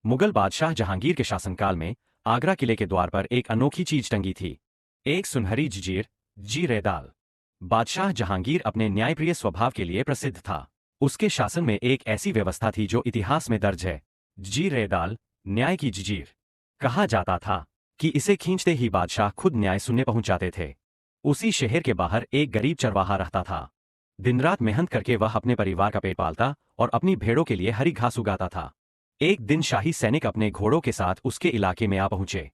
मुगल बादशाह जहांगीर के शासनकाल में आगरा किले के द्वार पर एक अनोखी चीज टंगी थी। एक सुनहरी जंजीर, जी-रेदाल। बादशाह जहांगीर अपने न्यायप्रिय स्वभाव के लिए प्रसिद्ध था। उसके शासन में एक ऐसी व्यवस्था थी जो इतिहास में दर्ज है। जी-रेदाल, न्याय की जंजीर। कहा जाता था कि इसे खींचते ही बादशाह खुद न्याय सुनने पहुंच जाते थे। उसी शहर के बाहर एक गरीब चरवाहा रहता था। दिन रात मेहनत करके वह अपने परिवार का पेट पालता और अपनी भेड़ों के लिए हरी घास उगाता था। एक दिन शाही सैनिक अपने घोड़ों के साथ उसके इलाके में आ पहुंचे।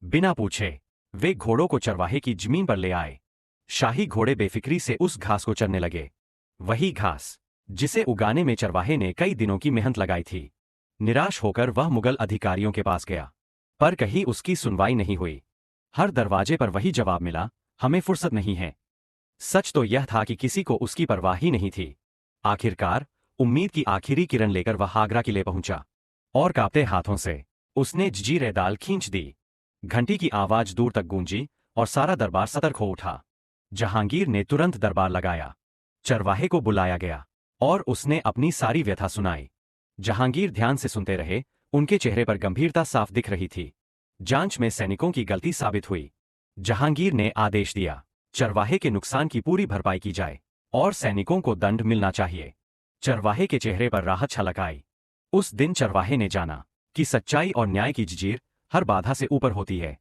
बिना पूछे वे घोड़ों को चरवाहे की जमीन पर ले आए। शाही घोड़े बेफिक्री से उस घास को चरने लगे। वही घास जिसे उगाने में चरवाहे ने कई दिनों की मेहनत लगाई थी। निराश होकर वह मुगल अधिकारियों के पास गया, पर कहीं उसकी सुनवाई नहीं हुई। हर दरवाजे पर वही जवाब मिला, हमें फुर्सत नहीं है। सच तो यह था कि किसी को उसकी परवाह ही नहीं थी। आखिरकार उम्मीद की आखिरी किरण लेकर वह आगरा किले पहुंचा और कांपते हाथों से उसने जी-रेदाल खींच दी। घंटी की आवाज दूर तक गूंजी और सारा दरबार सतर्क हो उठा। जहांगीर ने तुरंत दरबार लगाया। चरवाहे को बुलाया गया और उसने अपनी सारी व्यथा सुनाई। जहांगीर ध्यान से सुनते रहे, उनके चेहरे पर गंभीरता साफ दिख रही थी। जांच में सैनिकों की गलती साबित हुई। जहांगीर ने आदेश दिया, चरवाहे के नुकसान की पूरी भरपाई की जाए और सैनिकों को दंड मिलना चाहिए। चरवाहे के चेहरे पर राहत छलक आई। उस दिन चरवाहे ने जाना कि सच्चाई और न्याय की जंजीर हर बाधा से ऊपर होती है।